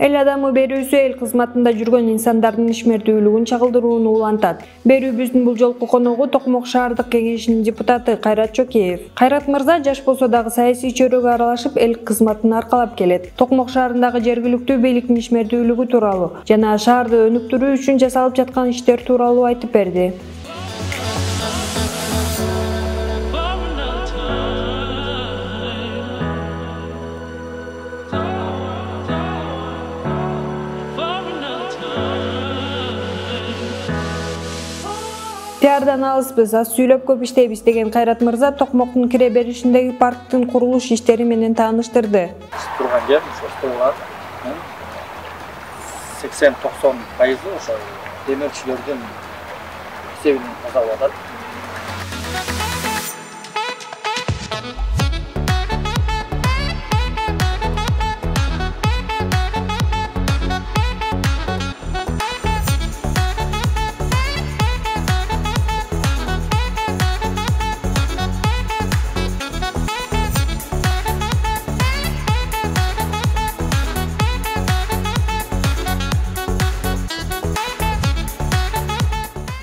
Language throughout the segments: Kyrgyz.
Эл адамы берүүсү эл кызматында жүргөн инсандардын ишмердүүлүгүн чагылдырууну улантат. Берүүбүздүн бул жолку коногу Токмок шаардык кеңешинин депутаты Кайрат Чокеев. Кайрат мырза жаш болсо дагы саясий чөйрөгө аралашып, эл кызматын аркалап келет. Токмок шаарындагы жергиликтүү бийликтин ишмердүүлүгү тууралуу жана шаарды өнүктүрүү үчүн жасалып жаткан иштер тууралуу айтып берди. Пиардан алыспыз, аз сүйлөп көп иштейбиз деген Кайрат мырза Токмоктун кире беришиндеги парктын курулуш иштери менен тааныштырды. Турган жер, ошол 80-90% ошо демирчилердин эсебинен жасалып атат.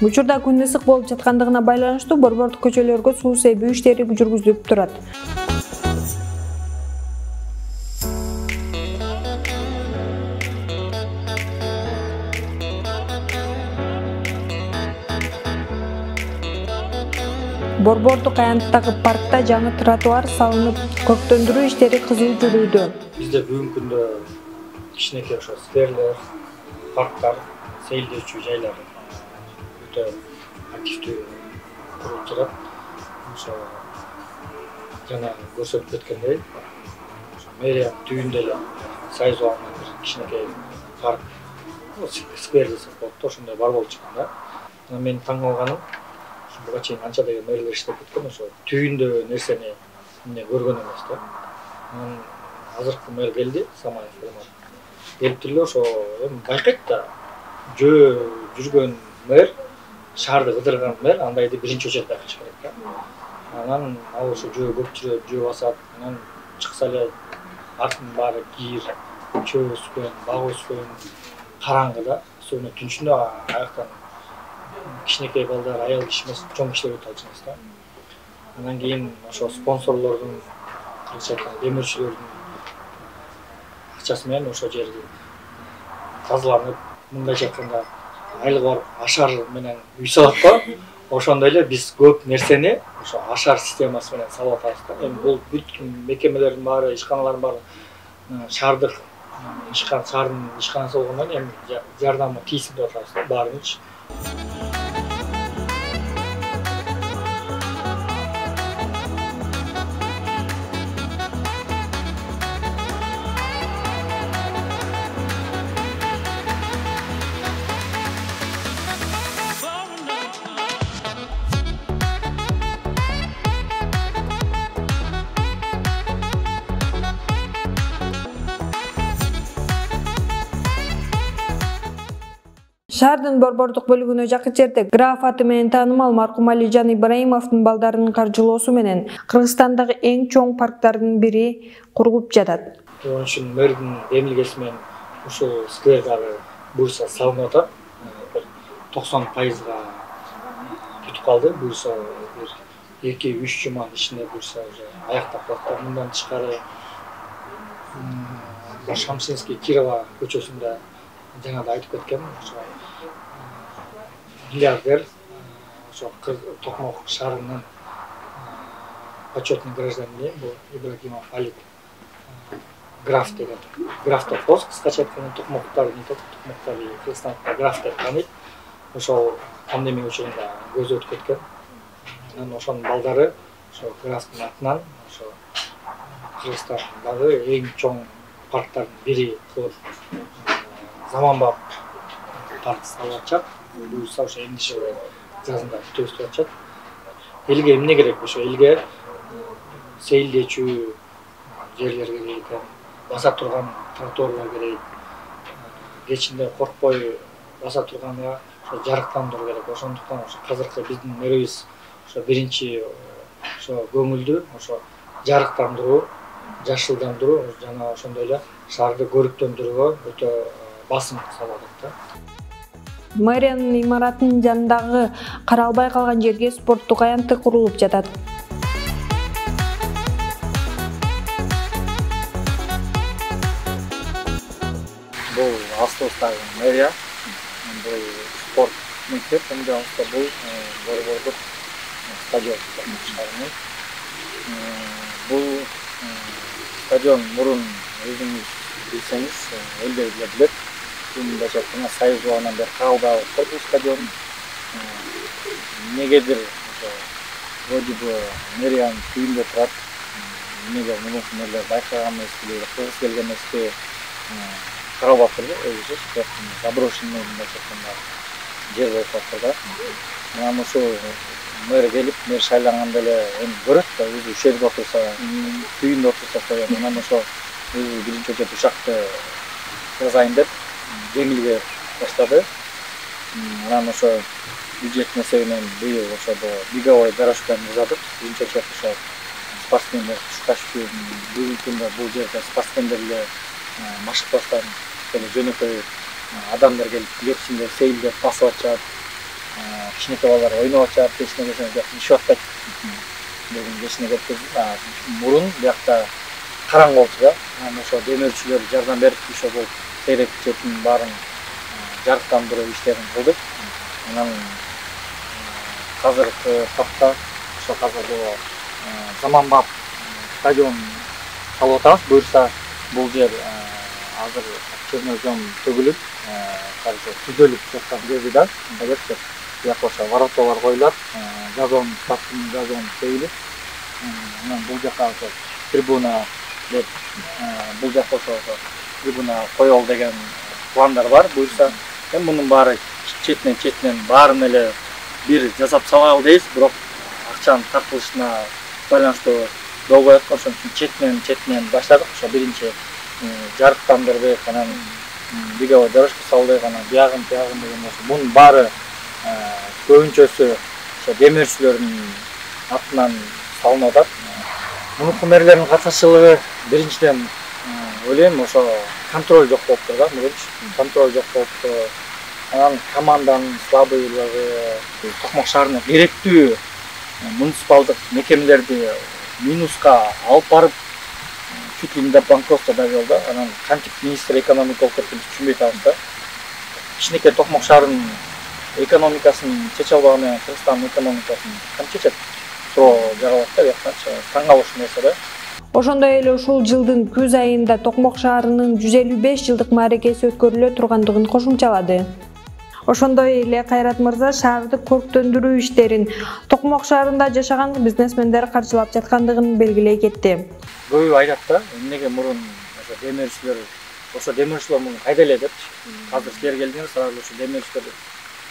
Учурда күн ысык болуп жаткандыгына байланыштуу борбордук көчөлөргө суу себүү иштери жүргүзүлүп турат. Борбордук аянттагы паркта жаңы тротуар салынып, көктөндүрүү иштери кызуу жүрүүдө. Бизде бүгүнкү күндө кичинекей ошо скверлер, парктар, сейилдөөчү жайлар активдүү курулуп турат. Ошо жана көрсөтүп кеткендей, мэрия түбүндө эле сайыз алган бир кичинекей парк, сквер десек болот, ошондой бар болуп чыккан да. Мен таң калганым, буга чейин анча деген мэрлер иштеп кеткен, ошо түбүндө нерсени көргөн эмес да. Азыркы мэр келди, Самаев келип эле ошо эми байкайт да, жөө жүргөн мэр, шаарды кыдырган мэр андайды биринчи очередде байкаш керек да. Анан ал ошо жөө көп жүрөт, жөө басат, анан чыкса эле артынын баары кийир, чөө өскөн, бак өскөн, караңгы да. Особенно түнчүндө аяктан кичинекей балдар, аял киши эмес, чоң кишилер өтө алчу эмес да. Андан кийин ошо спонсорлордун, кыргызча айтканда демирчилердин акчасы менен ошо жерди тазаланып, мындайча айтканда айлык бар ашар менен үй салат да. Ошондой эле биз көп нерсени ошо ашар системасы менен салып атабыз да. Эми бул бүт мекемелердин баары, ишканалардын баары шаардык шаардын ишканасы болгондон кийин эми жардамы тийсин деп атабыз да баарыбыз. Шаардын борбордук бөлүгүнө жакын жерде граф аты менен таанымал маркум Алижан Ибраимовдун балдарынын каржылоосу менен Кыргызстандагы эң чоң парктардын бири курулуп жатат. Ошон үчүн мэрдин эмилгеси менен ушул сквер дагы буюрса салынып атат. 90%га бүтүп калды. Буюрса бир 2-3 жуманын ичинде буюрса уже аяктап калат. Мындан тышкары Шамсинский Кирова көчөсүндө жаңа да айтып кеткем, ошо миллиардер, ошо Токмок шаарынын почетный гражданин бул Ибрагимов Алик граф деген. Граф деп коебуз, кыскача айтканда Токмоктор, не только Токмоктор, Кыргызстанда граф деп тааныйт. Ошол пандемия учурунда көзү өтүп кеткен. Анан ошонун балдары ошо графтын атынан ошо Кыргызстандагы эң чоң парктардын бири кылып заманбап парк салып атышат. Буюрса ошо эмне жазында бүтөбүз деп атышат. Элге эмне керек? Ошо элге сейилдечүү жерлер керек, баса турган тротуарлар керек. Кечинде коркпой баса турганга ошо жарыктандыруу керек. Ошондуктан ошо азыркы биздин мэрибиз ошо биринчи ошо көңүлдүү ошо жарыктандыруу жашылдандыруу жана ошондой эле шаарды көрүктөндүрүүгө өтө басым салып атат да. Мэриянын имаратынын жанындагы каралбай калган жерге спорттук аянтык курулуп жатат. Бул автобустагы мэрия, бул спорт мектеп, анда бул борбордук стадион шаарынын. Бул стадион мурун өзүңүз билсеңиз, элдер эле билет. Мындай жактан Союз убагынан бери кагылбай атат бул стадион. Эмнегедир вроде бы мэриянын түйүндө турат. Эмнеге мурунку мэрлер байкаган эмеспи, кыргыз келген эмеспи, карап атыр да, өзү заброшенный мындай жактан жер болуп атыр да. Анан ошо мэр келип, мэр шайланганда эле эми көрөт да, өзү ушул жерде отурса, түйүндө отурса коет. Анан ошо өзү биринчи очередь ушакты жасайын деп жеңилге баштады. Анан ошо бюджеттин эсебинен быйыл ошодо беговой дорожканы жасадык. Биринчи очередь ошо спортсмендер кышкаш бүгүнкү күндө бул жерде спортсмендер эле машыкташтан жөнөкөй адамдар келип лепсиндеп, сейилдеп басып атышат. Кичинекей балдар ойноп атышат, кечине ишип атпайт. Бүгүн кечине кетти. Мурун биякта караңгы болчу да. Анан ошо демөөрчүлөр жардам берип, ошо бул терек четин баарын жарыктандыруу иштерин кылдык. Анан азыркы тапта ошо казыр заманбап стадион салып атабыз. Буюрса бул жер азыр чөмөлжөн төгүлүп, түзөлүп жаткан жерди да. Бияка ошо вороталар коюлат, газон, газон сейилип, анан бул жака ошо трибуна деп, бул жака ошо трибуна коелу деген пландар бар. Буюрса эми мунун баары четинен баарын эле бир жасап салалы дейбиз, бирок акчанын тартылышына байланыштуу долбой аткан, ошон үчүн четинен баштадык. Ошо биринчи жарыктандырдык, анан беговой дорожка салдык, анан биягын деген ошо мунун баары көбүнчөсү ошо демөөрчүлөрдүн атынан салынып атат. Мунунку мэрлердин катышчылыгы биринчиден ойлойм ошо контроль жок болуптур да, контроль жок болупту. Анан команданын слабыйлыгы, Токмок шаарына керектүү муниципалдык мекемелерди минуска алып барып, чуть ли не до банкротства довел да. Анан кантип министр экономика болуп кеткенин түшүнбөй атабыз да. Кичинекей Токмок шаарынын экономикасын чече албаган менен Кыргызстандын экономикасын кантип чечет? Суроо жаралат да, биякчы таң калыштуу нерсе да. Ошондой эле ушул жылдын күз айында Токмок шаарынын 155 жылдык мааракеси өткөрүлө тургандыгын кошумчалады. Ошондой эле Кайрат мырза шаарды көрктөндүрүү иштерин Токмок шаарында жашаган бизнесмендер каржылап жаткандыгын белгилей кетти. Көбү айтат да, эмнеге мурун ошо демөөрчүлөр муну кайда эле депчи. Азыр силер келдиңиз, сразу ошо демөөрчүлөр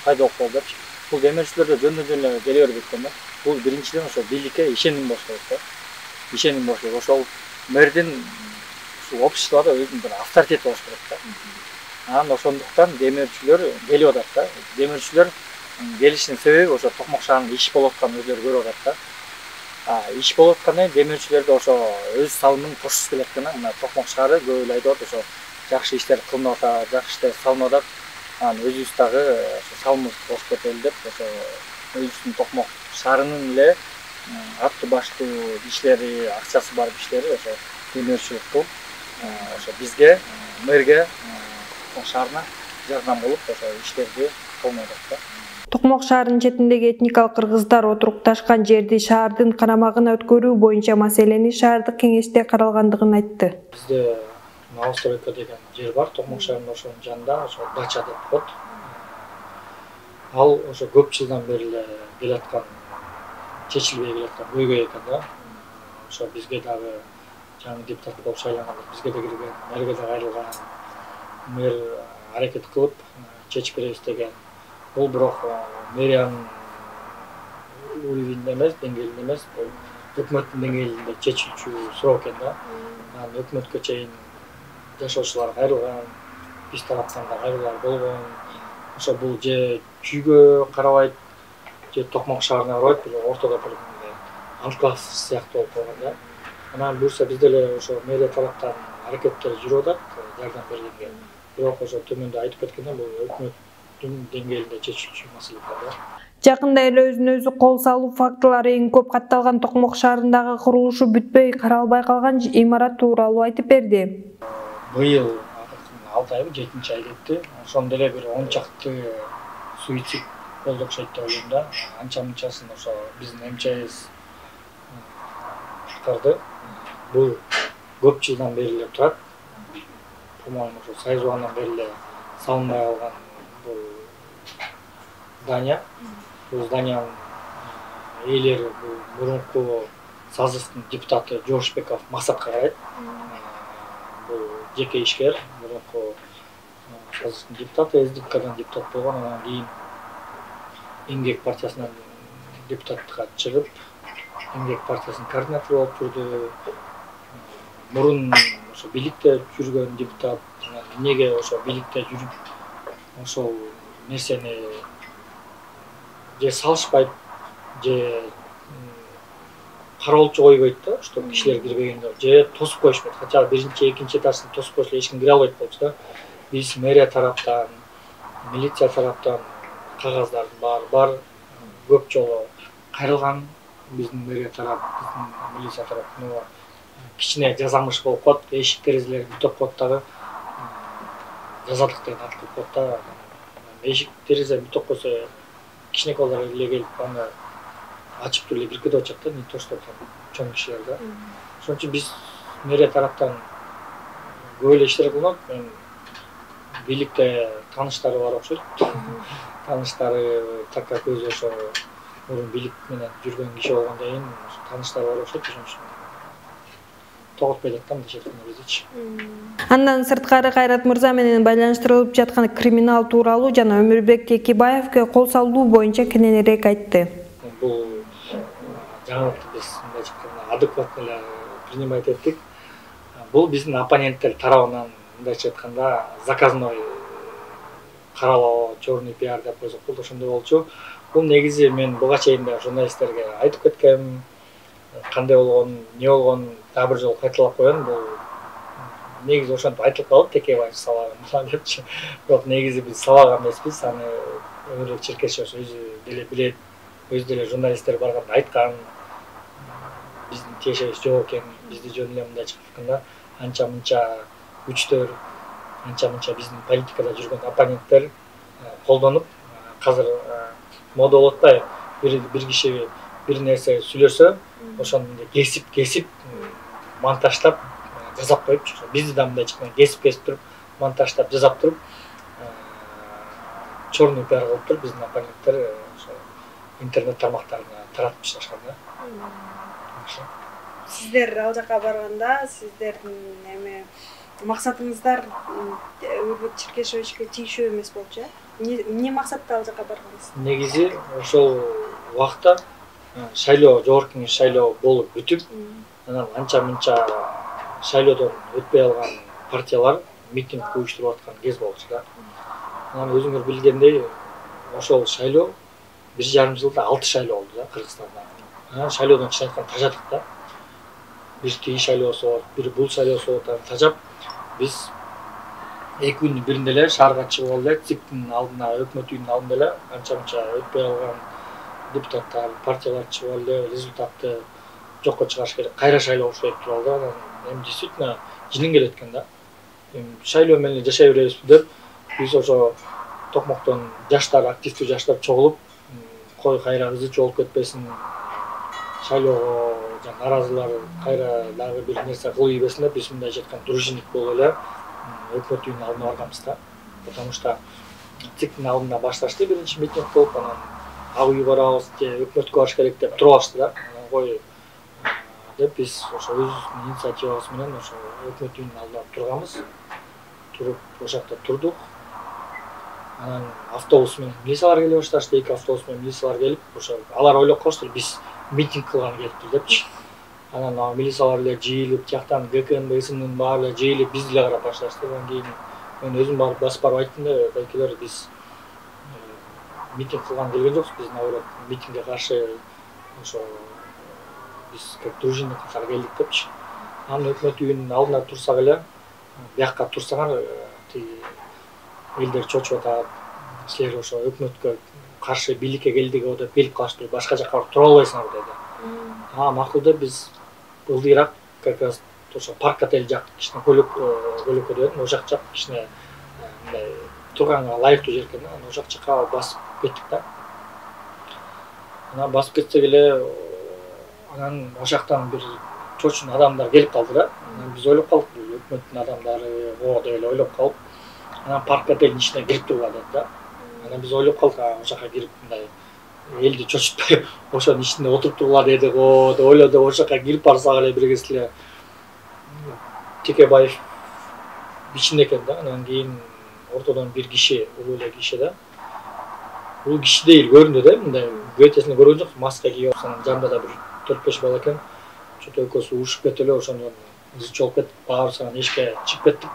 кайда болуп калды депчи. Бул демөөрчүлөр жөндөн эле келе бербейт экен да. Бул биринчиден ошо бийликке ишеним болуш керек да. Ишеним болуш керек. Ошол мэрдин ушул обществода өзүнүн бир авторитети болуш керек да. Анан ошондуктан демөөрчүлөр келип атат да. Демөөрчүлөр келишинин себеби ошо Токмок шаарында иш болуп атканын өздөрү көрүп атат да. Иш болуп аткандан кийин демөөрчүлөрдө ошо өз салымын кошкусу келет экен. Мына Токмок шаары көп эле айтып атат, ошо жакшы иштер кылынып атат, жакшы иштер салынып атат. Анан өзүбүз дагы ошо салымыбызды кошуп кетели деп, ошо өзүбүздүн Токмок шаарынын эле атты баштуу иштери, акчасы бар иштери ошо демөөрчүлүк кылып, ошо бизге, мэрге, Токмок шаарына жардам болуп, ошо иштерди кылынып атат да. Токмок шаарынын четиндеги этникалык кыргыздар отурукташкан жерди шаардын карамагына өткөрүү боюнча маселени шаардык кеңеште каралгандыгын айтты. Бизде Новостройка деген жер бар, Токмок шаарынын ошонун жанында, ошо дача деп коет. Ал ошо көп жылдан бери эле келаткан, чечилбей келаткан көйгөй экен да. Ошо бизге дагы жаңы депутат болуп шайланганда бизге да кирген, мэрге да кайрылган, мэр аракет кылып чечип беребиз деген. Бул бирок мэриянын уровенинде эмес, деңгээлинде эмес, бул өкмөттүн деңгээлинде чечилчү суроо экен да. Анан өкмөткө чейин жашоочулар кайрылган, биз тараптан да кайрылуулар болгон. Ошо бул же күйгө карабайт, же Токмок шаарына карабайт, бир ортодо бир анклав сыяктуу болуп калган да. Анан буюрса биз деле ошо мэрия тараптан аракеттер жүрүп атат жардам бергенге. Бирок ошо төмөндө айтып кеткендей бул өкмөттүн деңгээлинде чечилчү маселелер да. Жакында эле өзүнө өзү кол салуу фактылары эң көп катталган Токмок шаарындагы курулушу бүтпөй каралбай калган имарат тууралуу айтып берди. Быйыл 6 ай 7 ай кетти. Ошондо эле бир 10 чакты суицид болду окшойт деп ойлойм да. Анча мынчасын ошо биздин МЧС кырды. Бул көп жылдан бери эле турат. По-моему, ошо Союз убагынан бери эле салынбай калган бул здание. Бул зданиянын ээлери бул мурунку созывдун депутаты Жошбеков Максатка карайт. Бул жеке ишкер, мурунку созывдун депутаты, СДПКдан депутат болгон, анан кийин Эмгек партиясынан депутаттыкка чыгып, Эмгек партиясынын координатору болуп жүрдү. Мурун ошо бийликте жүргөн депутат, эмнеге ошо бийликте жүрүп ошол нерсени же салышпайт, же кароолчу койбойт да, что кишилер кирбегенде, же тосуп коюшпайт. Хотя биринчи, экинчи этажын тосуп койсо эч ким кире албайт болчу да. Биз мэрия тараптан, милиция тараптан кагаздардын бар, көп жолу кайрылган биздин мэрия тарап, биздин милиция тарап. Кичине жазамыш болуп калат, эшик терезелери бүтөп коет дагы. Жазадык деген ат келип коет да. Эшик терезе бүтөп койсо кичине балдар эле келип аны ачып туруп эле кирип кетип атышат да, не то что там чоң кишилер да. Ошон үчүн биз мэрия тараптан көп эле иштер кылынат. Мен бийликте тааныштары бар окшойт. Тааныштары так как өзү ошо мурун бийлик менен жүргөн киши болгондон кийин тааныштары бар окшойт. Ошон үчүн тоготпой жаткан дешет биздичи. Андан сырткары Кайрат мырза менен байланыштырылып жаткан криминал тууралуу жана Өмүрбек Кекибаевге кол салуу боюнча кененирээк айтты. Бул жаңылыкты биз мындай айтканда адекватно эле принимать эттик. Бул биздин оппоненттер тарабынан мындайча айтканда заказной каралоо, черный пиар деп койсок болот, ошондой болчу. Бул негизи мен буга чейин да журналисттерге айтып кеткем, кандай болгон, эмне болгон дагы бир жолу кайталап коеюн. Бул негизи ошентип айтылып калат, Текебаев сабаган депчи. Бирок негизи биз сабаган эмеспиз, аны Өмүрбек Черкешев өзү деле билет, өзү деле журналисттер барганда айткан. Биздин тиешебиз жок экен, бизди жөн эле мындайча айтканда анча мынча күчтөр, анча мынча биздин политикада жүргөн оппоненттер колдонуп, азыр мода болуп атпайбы? Бир киши бир нерсе сүйлөсө, ошону кесип монтаждап жасап коюп, бизди да мындайча кесип туруп, монтаждап жасап туруп, черный пиар кылып туруп, биздин оппоненттер ошо интернет тармактарына таратып ташташкан да. Сиздер ал жака барганда, сиздердин максатыңыздар Өмүрбек Черкешевичке тийишүү эмес болчу, эмне максатта ал жака баргансыз? Негизи ошол убакта шайлоо, жогорку кеңеш шайлоо болуп бүтүп, анан анча мынча шайлоодон өтпөй алган партиялар митинг уюштуруп аткан кез болчу да. Анан өзүңөр билгендей, ошол шайлоо 1,5 жылда 6 шайлоо болду да Кыргызстанда. Анан шайлоодон чын айтканда тажадык да. Бир тиги шайлоосу болот, бир бул шайлоосу болот, тажап биз 2 күндүн биринде эле шаарга чыгып эле ЦИКтин алдына, өкмөт үйүнүн алдында эле анча мынча өтпөй алган депутаттар, партиялар чыгып эле результатты жокко чыгарыш керек. Кайра шайлоо болуш керек тууралуу да. Эми действительно жинин келет экен да. Шайлоо менен жашай беребизби деп биз ошо Токмоктон жаштар, активдүү жаштар чогулуп, кой кайра ызы чогулуп кетпесин, шайлоого наразылар кайра дагы бир нерсе кылып ийбесин деп биз мындай айтканда дружинник болуп эле өкмөт үйүнүн алдына барганбыз да. Потому что ЦИКтин алдына башташты биринчи митинг болуп, анан ак үй барабыз же өкмөткө барыш керек деп турбашты да. Кой деп биз ошо өзүбүздүн инициативабыз менен ошо өкмөт үйүнүн алдына турганбыз. Туруп ошакта турдук. Анан автобус менен милициялар келе башташты, 2 автобус менен милициялар келип, ошо алар ойлоп калыштыр биз митинг кылган келиптир депчи. Анан милициялар эле жыйылып, тияктан ГКНБ СМнын баары эле жыйылып бизди эле карап башташты. Анан кийин мен өзүм басып барып айттым да, байкелер биз митинг кылган келген жокпуз, биз наоборот митингге каршы ошо биз как дружинник катары келдик депчи. анын өкмөт үйүнүн алдына турсак эле бияка турсаңар тиги элдер чочуп атат, силер ошо өкмөткө каршы бийликке келдик деп келип калышты, башка жака барып тура албайсыңар деди. Макул деп биз ылдыйраак как раз ошо парк отель жак кичине көлөкө дедим, ошол жак кичине мындай турганга ылайыктуу жер экен да, ошол жака басып кеттик да. Анан басып кетсек эле анан ошол жактан бир чочун адамдар келип калды да. Анан биз ойлоп калдык, бул өкмөттүн адамдары деп эле ойлоп калып, анан парк отельдин ичине кирип тургула деди да. Анан биз ойлоп калдык, ошол жака кирип мындай элди чочутпай ошонун ичинде отуруп тургула деди го деп ойлодук. Ошол жака кирип барсак эле бир кезде эле Текебаев ичинде экен да. Анан кийин ортодон бир киши, улуу эле киши да. Бул кишидей көрүндү да, мындай көтөсүн көргөн жок, маска кийип алып, анан жанында да бир 4-5 бала экен. Чөтө экөөсү урушуп кетип эле ошондон ызы чолуп кетип, баарыбыз анан эшикке чыгып кеттик.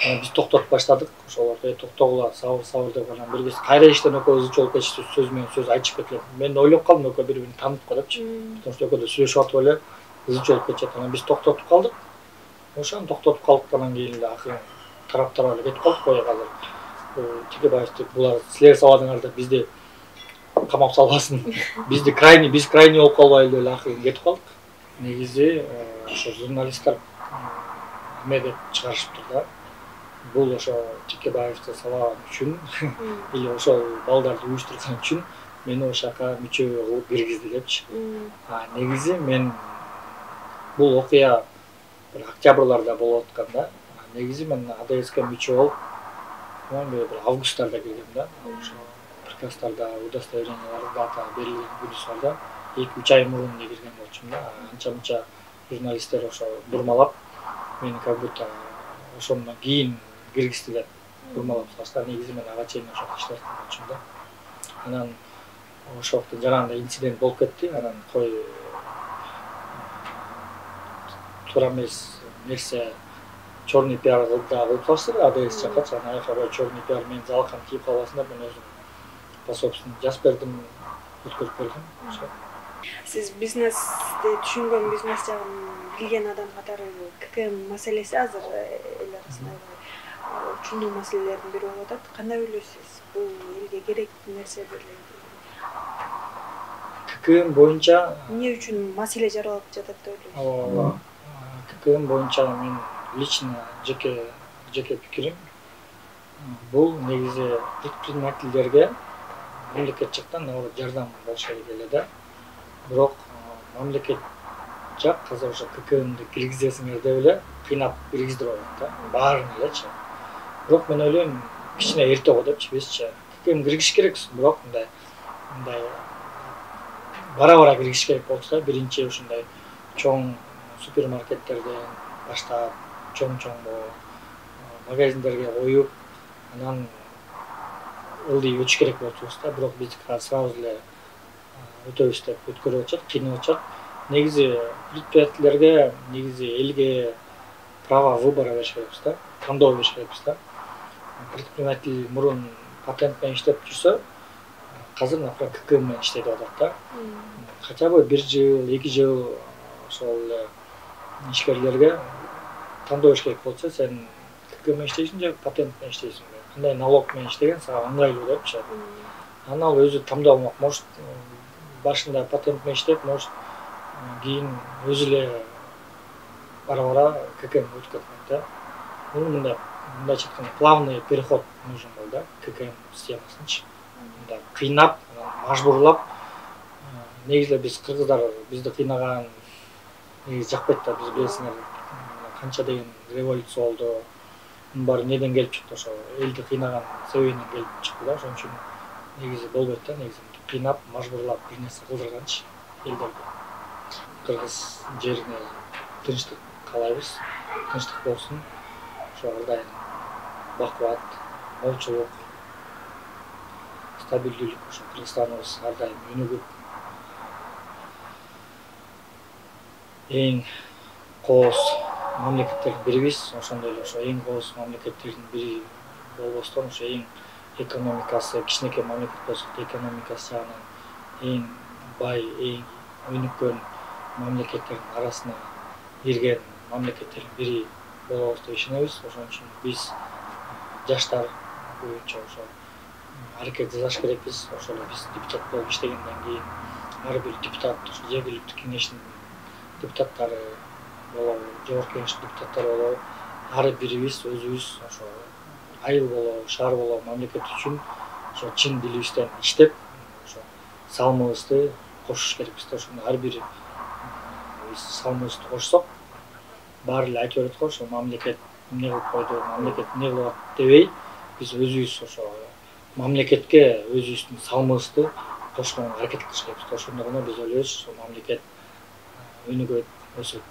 Анан биз токтотуп баштадык. Ошолорду токтогула, сабыр деп анан бир кезде кайра иштен экөө ызы чолуп кетишти, сөз менен сөз айтышып кетилет. Мен ойлоп калдым, экөө бири-бирин таанып го депчи. Потому что экөө да сүйлөшүп атып эле ызы чолуп кетишет. Анан биз токтотуп калдык. Ошон токтотуп калдык, анан кийин эле акырын тарап эле кетип калдык. Кой азыр Текебаевди булар силер сабадыңар деп бизди камап салбасын. Биз крайний болуп калбайлы деп эле акырын кетип калдык. Негизи ошо журналисттер эме деп чыгарышыптыр да. Бул ошо Текебаевди сабаган үчүн или ошол балдарды уюштурган үчүн мени ошол жака мүчө кылып киргизди депчи. Негизи мен бул окуя бир октябрларда болуп аткан да. Негизи мен АДСке мүчө болуп, бир августтарда киргем да. Ошо приказдарда, удостоверенияларда дата берилген күнү бар да. 2-3 ай мурун кирген болчумун да. Анча-мынча журналисттер ошо бурмалап, мени как будто ошондон кийин киргизди деп бурмалап салышты. Негизи мен ага чейин ошо иштеп болчумун да. Анан ошол вакытта жанагындай инцидент болуп кетти. Анан кой туура эмес нерсе черный пиар кылып калыштыр АДС жакачы. Анан аяка черный пиар менин залакан кийип калбасын деп мен өзүм по собственному жазып бердим, өткөрүп бердим. Сиз бизнести түшүнгөн, бизнес жагын билген адам катары ККМ маселеси азыр эл арасында чоң маселелердин бири болуп атат. Кандай ойлойсуз? Бул элге керектүү нерсе беле? ККМ боюнча эмне үчүн маселе жаралып жатат деп ойлойсуз? ККМ боюнча мен лично жеке пикирим, бул негизи предпринимательдерге мамлекет жактан наоборот жардам болуш керек эле да. Бирок мамлекет жак азыр ошо ККМди киргизесиңер деп эле кыйнап киргиздирип атат да, баарын элечи. Бирок мен ойлойм, кичине эрте го депчи, бизчи ККМ киргизиш керекпиз, бирок мындай бара киргизиш керек болчу да. Биринчи ушундай чоң супермаркеттерден баштап, чоң магазиндерге коюп, анан ылдый өтүш керек болчубуз да. Бирок биз сразу эле өтөбүз деп өткөрүп атышат, кыйнап атышат. Негизи предпринимательдерге, негизи элге право выбора бериш керекпиз да, тандоо бериш керекпиз да. Предприниматель мурун патент менен иштеп жүрсө, азыр например ККМ менен иштейт атат да. Хотя бы 1 жыл, 2 жыл ошол эле ишкерлерге тандоо бериш керек болсо, сен ККМ менен иштейсиң же патент менен иштейсиң, кандай налог менен иштеген сага ыңгайлуу депчи. Анан ал өзү тандоо алмак, может башында патент менен иштеп, может кийин өзү эле бара ККМ өтүп кетет да. Бул мындай айтканда плавный переход нужен был да, ККМ системасынчы. Мындай кыйнап, мажбурлап, негизи биз кыргыздар бизди кыйнаган негизи жакпайт да. Биз билесиңер, канча деген революция болду. Мунун баары неден келип чыкты, ошо элди кыйнаган себебинен келип чыкты да. Ошон үчүн негизи болбойт да, негизи кыйнап, мажбурлап бир нерсе кылдырганчы элдерди. Кыргыз жерине тынчтык каалайбыз, тынчтык болсун. Ошо ар дайым бакубат, молчулук, стабилдүүлүк, ошо Кыргызстаныбыз ар дайым өнүгүп, эң кооз мамлекеттердин бирибиз. Ошондой эле ошо эң кооз мамлекеттердин бири болбостон, ошо эң экономикасы кичинекей мамлекет болсок да, экономикасы жагынан эң бай, эң өнүккөн мамлекеттердин арасына кирген мамлекеттердин бири болобуз деп ишенебиз. Ошон үчүн биз жаштар боюнча ошо аракет жасаш керекпиз. Ошол биз депутат болуп иштегенден кийин ар бир депутат жергиликтүү кеңештин депутаттары болобу, жогорку кеңештин депутаттары болобу, ар бирибиз өзүбүз ошо айыл болобу, шаар болобу мамлекет үчүн ошо чын дилибизден иштеп, ошо салымыбызды кошуш керекпиз. Ошондо ар бир биз салымыбызды кошсок, баары эле айтып берет го, ошо мамлекет эмне кылып койду, мамлекет эмне кылып атат дебей, биз өзүбүз ошо мамлекетке өзүбүздүн салымыбызды кошконго аракет кылыш керекпиз. Ошондо гана биз ойлойбуз, мамлекет өнүгөт, өсөт.